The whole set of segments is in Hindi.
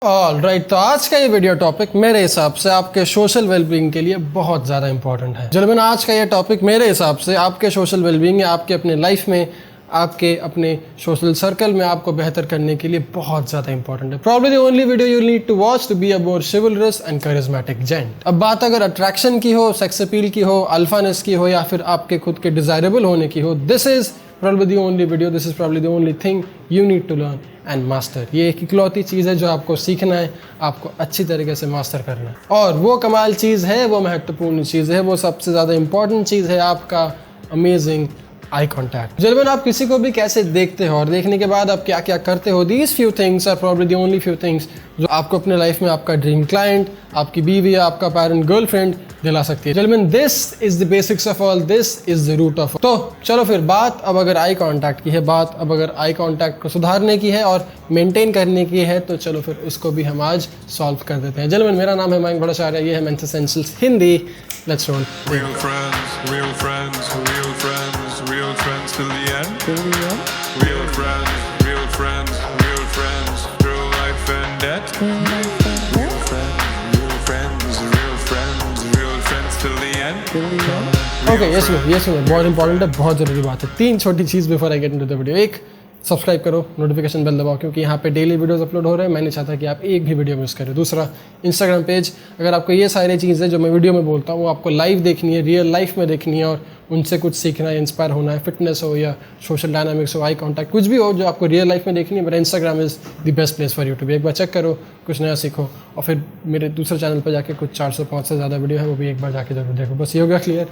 ऑलराइट, तो आज का ये वीडियो टॉपिक मेरे हिसाब से आपके सोशल वेलबींग के लिए बहुत ज़्यादा इंपॉर्टेंट है। जब आज का ये टॉपिक मेरे हिसाब से आपके सोशल वेलबींग या आपके अपने लाइफ में, आपके अपने सोशल सर्कल में आपको बेहतर करने के लिए बहुत ज़्यादा इंपॉर्टेंट है। Probably the only video you need to watch to be a more chivalrous and charismatic gent. अब बात अगर अट्रैक्शन की हो, सेक्स अपील की हो, अल्फानेस की हो, या फिर आपके खुद के डिजायरेबल होने की हो, this is probably the only video, this is probably the only thing you need to learn and master। ये एक इकलौती चीज़ है जो आपको सीखना है, आपको अच्छी तरीके से मास्टर करना है। और वो कमाल चीज़ है, वो महत्वपूर्ण चीज़ है, वो सबसे ज़्यादा इंपॉर्टेंट चीज़ है आपका अमेजिंग आई कॉन्टैक्ट। जब आप किसी को भी कैसे देखते हो और देखने के बाद आप क्या क्या करते हो, these few things are probably the only few things जो आपको अपने लाइफ में आपका ड्रीम क्लाइंट, आपकी बीवी या आपका पेरेंट, गर्लफ्रेंड दिला सकती है। Gentleman, this is the basics of all, this is the root of. तो चलो फिर बात अब अगर आई कांटेक्ट की है, बात अब अगर आई कांटेक्ट को सुधारने की है और मेंटेन करने की है, तो चलो फिर उसको भी हम आज सॉल्व कर देते हैं। जेंटलमैन, मेरा नाम है मयंक भट्टाचार्य, ये है men's essentials Hindi. Let's roll. Real friends, real friends, real friends, real friends till the end. Real friends, real friends, real friends, through life and death. Real friends, real friends, real friends, real friends till the end. Okay, ये सुनो, बहुत इंपॉर्टेंट है, बहुत ज़रूरी बात है। 3 छोटी चीज़ before I get into the video. एक, सब्सक्राइब करो, नोटिफिकेशन बेल दबाओ, क्योंकि यहाँ पे डेली वीडियोस अपलोड हो रहे हैं। मैं नहीं चाहता कि आप एक भी वीडियो मिस करें। दूसरा, इंस्टाग्राम पेज, अगर आपको ये सारी चीज़ें जो मैं वीडियो में बोलता हूँ वो आपको लाइव देखनी है, रियल लाइफ में देखनी है और उनसे कुछ सीखना है, इंस्पायर होना है, फिटनेस हो या सोशल डायनामिक्स हो, आई कॉन्टैक्ट, कुछ भी हो जो आपको रियल लाइफ में देखनी है, मेरा Instagram is the best place for you to be. एक बार चेक करो, कुछ नया सीखो, और फिर मेरे दूसरे चैनल पर जाके कुछ 400-500 से ज़्यादा वीडियो है, वो भी एक बार जाके जरूर देखो। बस ये हो गया क्लियर,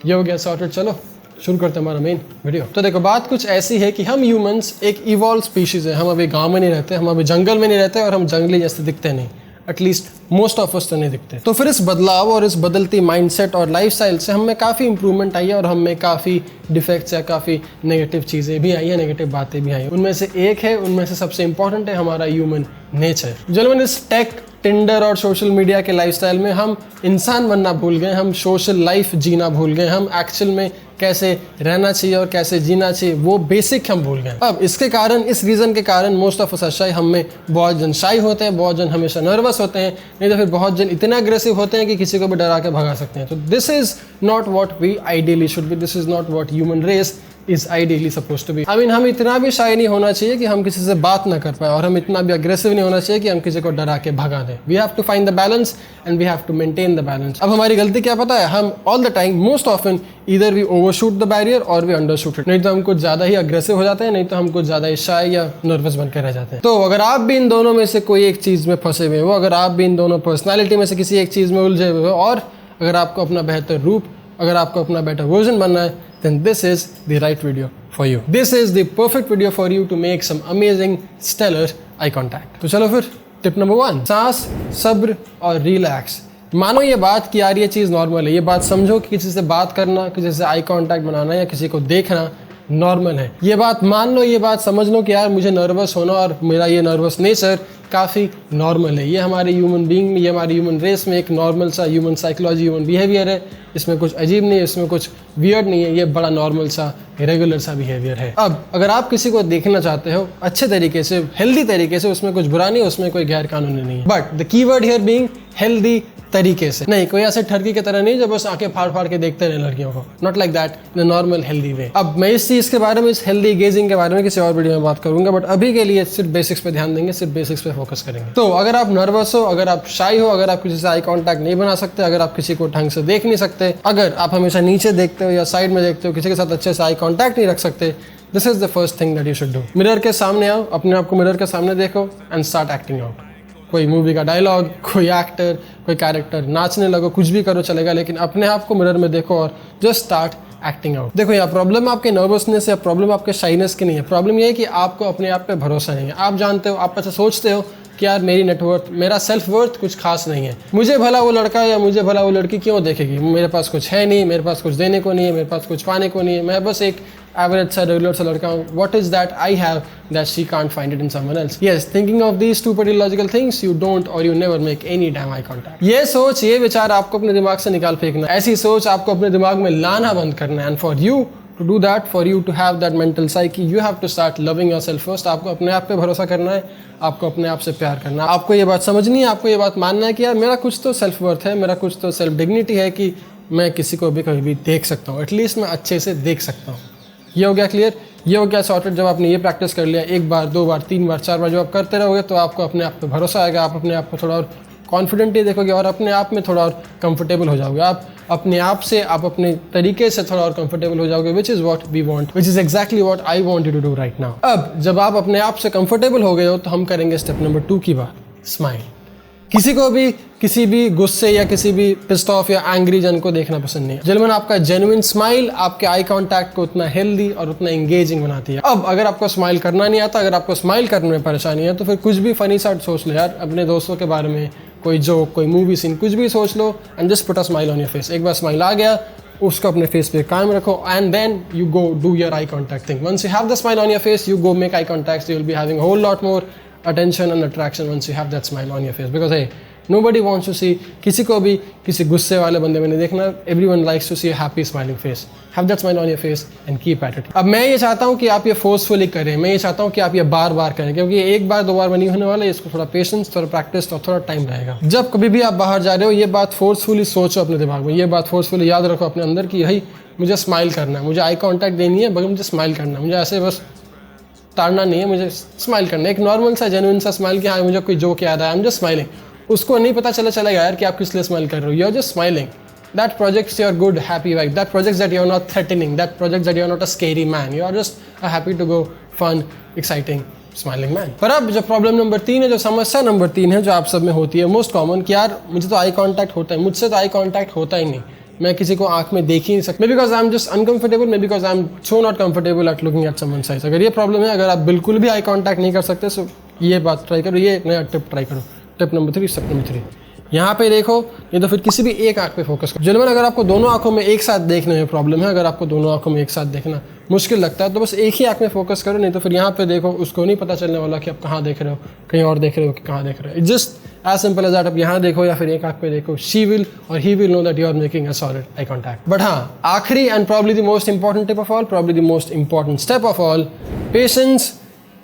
ये हो गया सॉर्टेड। चलो शुरू करते हैं हमारा मेन वीडियो। तो देखो, बात कुछ ऐसी है कि हम ह्यूमंस एक इवॉल्व स्पीशीज़ है। हम अभी गांव में नहीं रहते, हम अभी जंगल में नहीं रहते, और हम जंगली जैसे दिखते नहीं, एटलीस्ट मोस्ट ऑफ अस तो नहीं दिखते। तो फिर इस बदलाव और इस बदलती माइंडसेट और लाइफस्टाइल से हम में काफ़ी इंप्रूवमेंट आई है, और हम में काफ़ी डिफेक्ट्स या काफ़ी नेगेटिव चीज़ें भी आई हैं, नेगेटिव बातें भी आई हैं। उनमें से एक है, उनमें से सबसे इंपॉर्टेंट है हमारा ह्यूमन नेचर। जेंटलमैन, इस टेक, टिंडर और सोशल मीडिया के लाइफस्टाइल में हम इंसान बनना भूल गए, हम सोशल लाइफ जीना भूल गए, हम एक्चुअल में कैसे रहना चाहिए और कैसे जीना चाहिए वो बेसिक हम भूल गए। अब इसके कारण, इस रीज़न के कारण मोस्ट ऑफ अस शाई, हम में बहुत जन शाई होते हैं, बहुत जन हमेशा नर्वस होते हैं, नहीं तो फिर बहुत जन इतने अग्रेसिव होते हैं कि किसी को भी डरा के भगा सकते हैं। तो this is not what we ideally should be, this is not what human race is ideally suppose to be. I mean, हम इतना भी शाई नहीं होना चाहिए कि हम किसी से बात ना कर पाए, और हम इतना भी अग्रेसिव नहीं होना चाहिए कि हम किसी को डरा के भगा दें। We have to find the balance and we have to maintain the balance. अब हमारी गलती क्या पता है, हम all the time, most often, either we overshoot the barrier और वी अंडरशूट इट। नहीं तो हम कुछ ज़्यादा ही अग्रेसिव हो जाते हैं, नहीं तो हम कुछ ज़्यादा ही शाई या नर्वस बनकर रह जाते हैं। तो अगर आप भी इन दोनों में से कोई एक चीज़ में फंसे हुए हो, अगर आप भी इन दोनों पर्सनैलिटी में से किसी एक चीज़ में उलझे हुए हो, और अगर आपको अपना बेहतर रूप, अगर आपको अपना बेटर वर्जन बनना है, then this is the right video for you. This is the perfect video for you to make some amazing stellar eye contact. तो चलो फिर टिप नंबर 1, सांस, सब्र और रिलैक्स। मानो ये बात कि यार ये चीज़ नॉर्मल है, ये बात समझो कि किसी से बात करना, किसी से आई कांटेक्ट बनाना या किसी को देखना नॉर्मल है। ये बात मान लो, ये बात समझ लो कि यार मुझे नर्वस होना और मेरा ये नर्वस नेचर काफ़ी नॉर्मल है। ये हमारे ह्यूमन बीइंग में, ये हमारी ह्यूमन रेस में एक नॉर्मल सा ह्यूमन साइकोलॉजी, ह्यूमन बिहेवियर है। इसमें कुछ अजीब नहीं है, इसमें कुछ वियर्ड नहीं है, ये बड़ा नॉर्मल सा, रेगुलर सा बिहेवियर है। अब अगर आप किसी को देखना चाहते हो अच्छे तरीके से, हेल्दी तरीके से, उसमें कुछ बुरा नहीं है, उसमें कोई गैर कानूनी नहीं है, but the keyword here being healthy तरीके से। नहीं, कोई ऐसे ठरकी की तरह नहीं जो बस आंखें फाड़ फाड़ के देखते रहे लड़कियों को, not like that, the normal healthy way. अब मैं इस चीज़ के बारे में, इस हेल्दी गेजिंग के बारे में किसी और वीडियो में बात करूंगा, बट अभी के लिए सिर्फ बेसिक्स पे ध्यान देंगे, सिर्फ बेसिक्स पे फोकस करेंगे। तो अगर आप नर्वस हो, अगर आप शाई हो, अगर आप किसी से आई कॉन्टैक्ट नहीं बना सकते, अगर आप किसी को ढंग से देख नहीं सकते, अगर आप हमेशा नीचे देखते हो या साइड में देखते हो, किसी के साथ अच्छे से आई कॉन्टैक्ट नहीं रख सकते, this is the first thing that you should do. Mirror के सामने आओ, अपने आप को मिरर के सामने देखो एंड स्टार्ट एक्टिंग आउट। कोई मूवी का डायलॉग, कोई एक्टर, कोई कैरेक्टर, नाचने लगो, कुछ भी करो चलेगा, लेकिन अपने आप को मिरर में देखो और जस्ट स्टार्ट एक्टिंग आउट। देखो, यार प्रॉब्लम आपके नर्वसनेस या प्रॉब्लम आपके शाइनेस की नहीं है, प्रॉब्लम ये है कि आपको अपने आप पे भरोसा नहीं है। आप जानते हो, आप ऐसा सोचते हो कि यार मेरी नेटवर्थ, मेरा सेल्फ वर्थ कुछ खास नहीं है, मुझे भला वो लड़का या मुझे भला वो लड़की क्यों देखेगी, मेरे पास कुछ है नहीं, मेरे पास कुछ देने को नहीं है, मेरे पास कुछ पाने को नहीं है, मैं बस एक एवरेज सा रेगुलर सा लड़का हूँ। What is that I have that she can't find it in someone else? Yes, thinking of these two pretty logical things, you don't or you never make any damn eye contact. ये सोच, ये विचार आपको अपने दिमाग से निकाल फेंकना, ऐसी सोच आपको अपने दिमाग में लाना बंद करना है। And for you To do that, for you to have that mental psyche, you have to start loving yourself first. आपको अपने आप पे भरोसा करना है, आपको अपने आप से प्यार करना है, आपको ये बात समझनी है, आपको ये बात मानना है कि यार मेरा कुछ तो सेल्फ वर्थ है, मेरा कुछ तो सेल्फ डिग्निटी है कि मैं किसी को भी कभी भी देख सकता हूँ, एटलीस्ट मैं अच्छे से देख सकता हूँ। ये हो गया क्लियर, ये हो गया सॉर्टेड। जब आपने ये प्रैक्टिस कर लिया 1 बार 2 बार 3 बार 4 बार जब आप करते रहोगे तो आपको अपने आप पे भरोसा आएगा, आप अपने आप को थोड़ा और कॉन्फिडेंटली देखोगे और अपने आप में थोड़ा और कंफर्टेबल हो जाओगे। आप अपने आप से, आप अपने तरीके से थोड़ा और कंफर्टेबल हो जाओगे, which is what we want, which is exactly what I want you to do right now. अब जब आप अपने आप से कंफर्टेबल हो गए हो तो हम करेंगे स्टेप नंबर 2 की बात, स्माइल। किसी को भी किसी भी गुस्से या किसी भी पिस्ड ऑफ या एंग्री जन को देखना पसंद नहीं है। जेन्युइन आपका जेन्युइन स्माइल आपके आई कांटेक्ट को उतना हेल्दी और उतना एंगेजिंग बनाती है। अब अगर आपको स्माइल करना नहीं आता, अगर आपको स्माइल करने में परेशानी है तो फिर कुछ भी फनी सा सोच लो यार, अपने दोस्तों के बारे में, कोई जोक, कोई मूवी सीन, कुछ भी सोच लो and just put a smile on your face. एक बार स्माइल आ गया उसको अपने फेस पे कायम रखो and then you go do your eye contact thing. Once you have the smile on your face you go make eye contact, you will be having a whole lot more attention and attraction once you have that smile on your face, because hey, nobody wants to see, किसी को भी किसी गुस्से वाले बंदे में नहीं देखना। everyone likes to see a happy smiling face. Have that smile on your face and keep at it. अब मैं ये चाहता हूँ कि आप ये फोर्सफुली करें, मैं ये चाहता हूँ कि आप ये बार बार करें, क्योंकि ये 1 बार 2 बार नहीं होने वाला है। इसको थोड़ा पेशेंस, थोड़ा प्रैक्टिस और थोड़ा टाइम रहेगा। जब कभी भी आप बाहर जा रहे हो ये बात फोर्सफुली सोचो अपने दिमाग में, ये बात फोर्सफुली याद रखो अपने अंदर कि यही मुझे स्माइल करना है, मुझे आई कॉन्टैक्ट देनी है, बल्कि मुझे स्माइल करना है, मुझे ऐसे बस ताड़ना नहीं है, मुझे स्माइल करना है। एक नॉर्मल सा जेन्युइन सा स्माइल कि हाँ मुझे कोई जोक याद आया, आई एम जस्ट स्माइलिंग। उसको नहीं पता चलेगा यार कि आप किस लिए स्माइल कर रहे हो, you are just smiling. That projects your good happy vibe, that projects that you are not threatening, that projects that you are not a scary man, you are just a happy to go fun exciting smiling man. पर अब जो प्रॉब्लम नंबर 3 है, जो समस्या नंबर 3 है जो आप सब में होती है मोस्ट कॉमन, कि यार मुझे तो आई कॉन्टैक्ट होता है, मुझसे तो आई कॉन्टैक्ट होता ही नहीं, मैं किसी को आंख में देख ही नहीं सकता। Because I am just uncomfortable, may because I am so not comfortable at looking at someone size. अगर ये प्रॉब्लम है, अगर आप बिल्कुल भी आई कॉन्टैक्ट नहीं कर सकते, सो ये बात ट्राई करो, ये नया टिप ट्राई करो। टिप नंबर 3, स्टेप नंबर 3, यहाँ पे देखो, नहीं तो फिर किसी भी एक आंख पे फोकस करो। जेन्युइन अगर आपको दोनों आंखों में एक साथ देखने में प्रॉब्लम है, अगर आपको दोनों आंखों में एक साथ देखना मुश्किल लगता है, तो बस एक ही आंख में फोकस करो, नहीं तो फिर यहाँ पे देखो, उसको नहीं पता चलने वाला कि आप कहाँ देख रहे हो, कहीं और देख रहे हो कि कहाँ देख रहे हो। Just as simple as that, आप यहाँ देखो या फिर एक आंख पे देखो, शी विल और he will know that you are making a solid eye contact. But हाँ, आखिरी and probably the most important tip of all, probably the most important step of all, patience,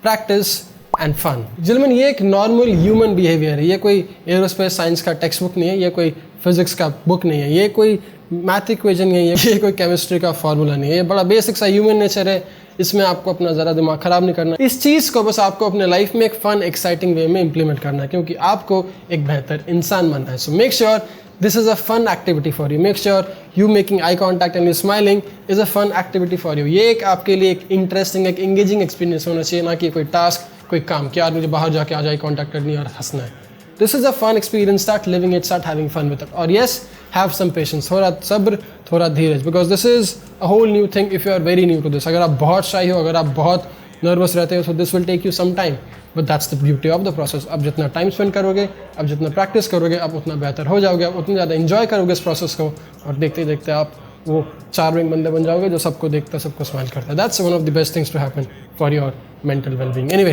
practice and fun. Genuine ये एक नॉर्मल ह्यूमन बिहेवियर है, ये कोई एरोस्पेस साइंस का टेक्स्ट बुक नहीं है, ये कोई फिजिक्स का बुक नहीं है, ये कोई मैथ इक्वेशन नहीं है, ये कोई केमिस्ट्री का फॉर्मूला नहीं है, ये बड़ा बेसिक सा ह्यूमन नेचर है। इसमें आपको अपना ज़रा दिमाग ख़राब नहीं करना, इस चीज़ को बस आपको अपने लाइफ में एक फन एक्साइटिंग वे में इंप्लीमेंट करना है, क्योंकि आपको एक बेहतर इंसान बनना है। So make sure this is a fun activity for you. Make sure you making eye contact and you smiling is a fun activity for you. ये एक आपके लिए एक इंटरेस्टिंग, एक इंगेजिंग एक्सपीरियंस होना चाहिए, ना कि कोई टास्क, कोई काम कि यार मुझे बाहर जाके आज आई कॉन्टैक्ट करनी है और हंसना है। This is a fun experience. Start living it. Start having fun with it. और yes, have some patience. थोड़ा सब्र, थोड़ा धीरज, because this is a whole new thing if you are very new to this. अगर आप बहुत शाई हो, अगर आप बहुत नर्वस रहते हो, so this will take you some time. But that's the beauty of the process. अब जितना टाइम स्पेंड करोगे, अब जितना प्रैक्टिस करोगे, अब उतना बेहतर हो जाओगे, अब उतना ज़्यादा एंजॉय करोगे इस प्रोसेस को, और देखते देखते आप वो चार्मिंग बंदे बन जाओगे जो सबको देखता, सबको स्माइल करता है। That's one of the best things to happen for your mental wellbeing. Anyway,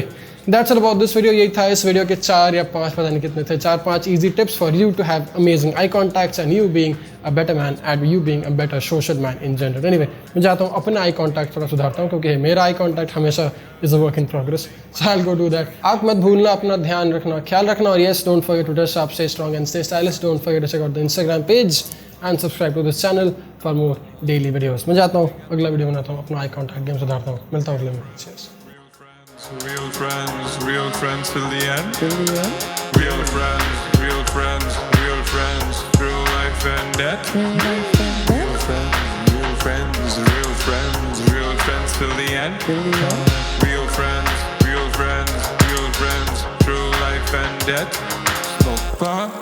that's all about this video. यही था इस वीडियो के 4 या 5 पता नहीं कितने थे, 4-5 easy tips for you to have amazing eye contacts and you being a better man and you being a better social man in general. Anyway, मैं चाहता हूँ अपना आई कॉन्टैक्ट थोड़ा सुधारता हूँ, क्योंकि मेरा आई कॉन्टैक्ट हमेशा is a work in progress. So I will go do that. आप मत भूलना, अपना ध्यान रखना, ख्याल रखना, और yes, don't forget to dress up, stay strong and stay stylish. Don't forget to check out the Instagram page and subscribe to this channel for more daily videos. मैं जाता हूँ, अगला वीडियो बनाता हूँ, अपना आई कॉन्टैक्ट गेम सुधारता हूँ। मिलता हूँ अगले में। Real friends till the end. Real friends, real friends, real friends, through life and death. Real friends, real friends, real friends, real friends till the end. Real friends, real friends, real friends, through life and death. Stop.